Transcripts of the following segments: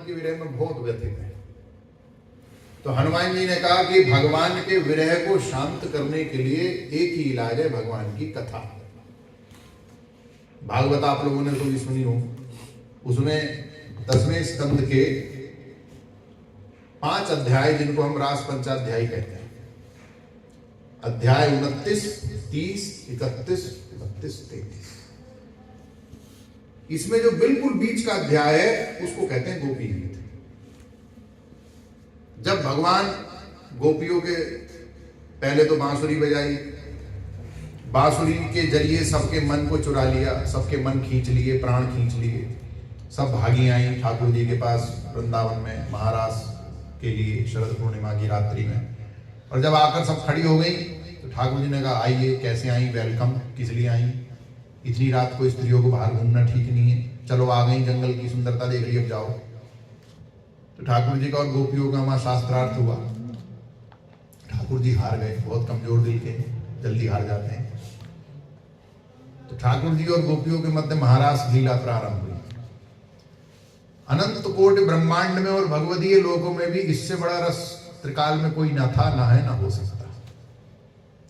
के विरह में बहुत व्यथित हैं। तो हनुमान जी ने कहा कि भगवान के विरह को शांत करने के लिए एक ही इलाज है, भगवान की कथा। भागवत आप लोगों ने तो भी सुनी हो, उसमें 10वें स्कंद के 5 अध्याय जिनको हम रास पंचाध्यायी कहते हैं, अध्याय 29, 30, 31, 32, 33, इसमें जो बिल्कुल बीच का अध्याय है उसको कहते हैं गोपी गीत। जब भगवान गोपियों के पहले तो बांसुरी बजाई, बांसुरी के जरिए सबके मन को चुरा लिया, सबके मन खींच लिए, प्राण खींच लिए, सब भागी आई ठाकुर जी के पास वृंदावन में महारास के लिए शरद पूर्णिमा की रात्रि में। और जब आकर सब खड़ी हो गई तो ठाकुर जी ने कहा आइए, कैसे आई, वेलकम, किस लिए आई, इतनी रात को स्त्रियों को बाहर घूमना ठीक नहीं है, चलो आ गई, जंगल की सुंदरता देख ली, अब जाओ। तो ठाकुर जी का और गोपियों का वहां शास्त्रार्थ हुआ। ठाकुर जी हार गए, बहुत कमजोर दिल के, जल्दी हार जाते हैं। तो ठाकुर जी और गोपियों के मध्य महारास लीला प्रारंभ हुई। अनंत कोटि ब्रह्मांड में और भगवदीय लोकों में भी इससे बड़ा रस त्रिकाल में कोई ना था, ना है, ना हो सकता।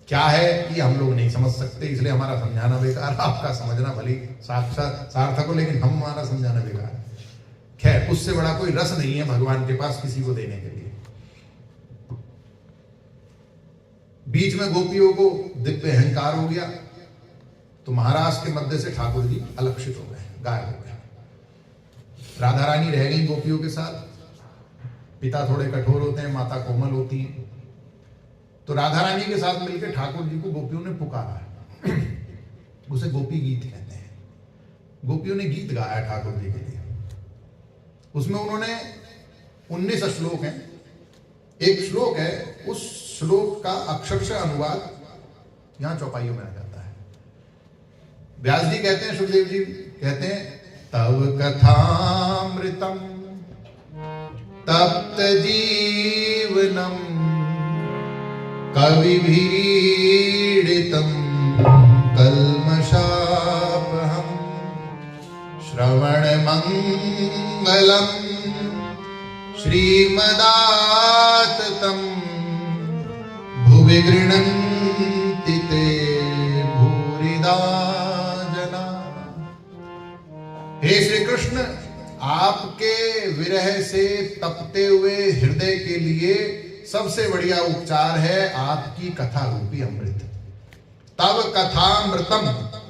क्या है कि हम लोग नहीं समझ सकते, इसलिए हमारा समझाना बेकार, आपका समझना भली साक्षात सार्थक हो, लेकिन हमारा समझाना बेकार। खैर, उससे बड़ा कोई रस नहीं है भगवान के पास किसी को देने के लिए। बीच में गोपियों को दिव्य अहंकार हो गया, तो महाराज के मध्य से ठाकुर जी अलक्षित हो गए, गायब हो गए। राधा रानी रह गई गोपियों के साथ। पिता थोड़े कठोर होते हैं, माता कोमल होती है। तो राधा रानी के साथ मिलकर ठाकुर जी को गोपियों ने पुकारा। उसे गोपी गीत कहते हैं। गोपियों ने गीत गाया ठाकुर जी के लिए। उसमें उन्होंने 19 श्लोक हैं। एक श्लोक है, उस श्लोक का अक्षरशः अनुवाद यहां चौपाइयों में आ जाता है। व्यास जी कहते हैं, सुखदेव जी कहते हैं, तव कथामृतम तप्त जीवनम कविभीडितम कल्मषापहम श्रवण मंगलम श्रीमदाततं भुवि गृह्णन्ति ते भूरिदा जना। हे श्री कृष्ण, आपके विरह से तपते हुए हृदय के लिए सबसे बढ़िया उपचार है आपकी कथा रूपी अमृत। तब कथामृतम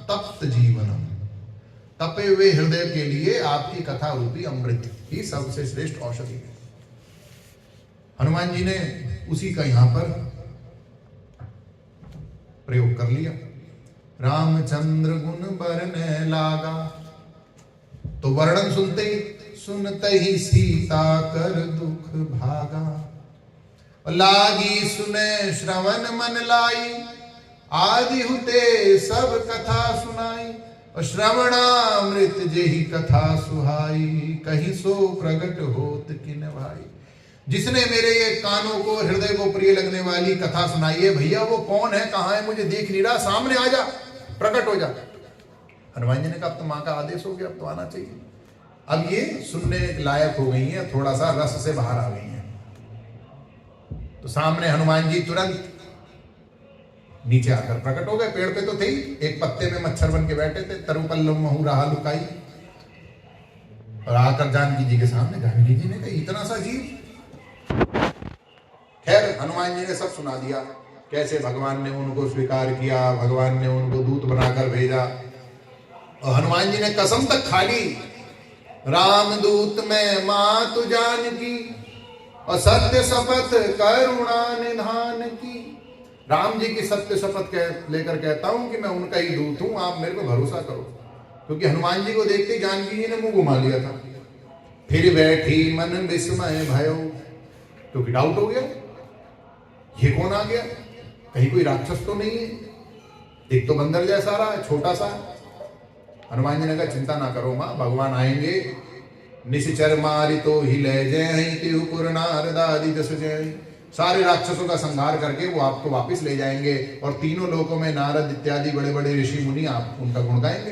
तप्त जीवनम, तपे हुए हृदय के लिए आपकी कथा रूपी अमृत ही सबसे श्रेष्ठ औषधि है। हनुमान जी ने उसी का यहां पर प्रयोग कर लिया। रामचंद्र गुण बरने लागा, तो वर्णन सुनते ही सीता कर दुख भागा। लागी सुने श्रवण मन लाई, आदि हुते सब कथा सुनाई। और श्रवणामृत जेहि कथा सुहाई, कहीं सो प्रगट होत किन भाई। जिसने मेरे ये कानों को, हृदय को प्रिय लगने वाली कथा सुनाई है, भैया वो कौन है, कहां है, मुझे देख नहीं रहा, सामने आ जा, प्रकट हो जा। हनुमान जी ने कहा अब तो मां का आदेश हो गया, अब तो आना चाहिए। अब ये सुनने लायक हो गई है, थोड़ा सा रस से बाहर आ गई है। तो सामने हनुमान जी तुरंत नीचे आकर प्रकट हो गए। पेड़ पे तो थे ही, एक पत्ते में मच्छर बन के बैठे थे। तरुपल्लव महु रहा लुकाई, और आकर जानकी जी के सामने, जानकी जी ने कहा इतना सा जीव। खैर, हनुमान जी ने सब सुना दिया, कैसे भगवान ने उनको स्वीकार किया, भगवान ने उनको दूत बनाकर भेजा। और हनुमान जी ने कसम तक खा ली, रामदूत में मां तु जानकी, और सत्य शपथ करुणा निधान की। राम जी की सत्य शपथ लेकर कहता हूं कि मैं उनका ही दूत हूं, आप मेरे को भरोसा करो। क्योंकि हनुमान जी को देखते ही जानकी जी ने मुंह घुमा लिया था। फिर बैठी मन विस्मय भयो, क्योंकि डाउट हो गया, ये कौन आ गया, कहीं कोई राक्षस तो नहीं है, एक तो बंदर जैसा रहा है, छोटा सा। हनुमान जी ने कहा चिंता ना करो मां, भगवान आएंगे, निश्चर मारी तो ही ले जय पुर नारदादि जस जय। सारे राक्षसों का संहार करके वो आपको वापस ले जाएंगे, और तीनों लोकों में नारद इत्यादि बड़े बड़े ऋषि मुनि आप उनका गुण गाएंगे।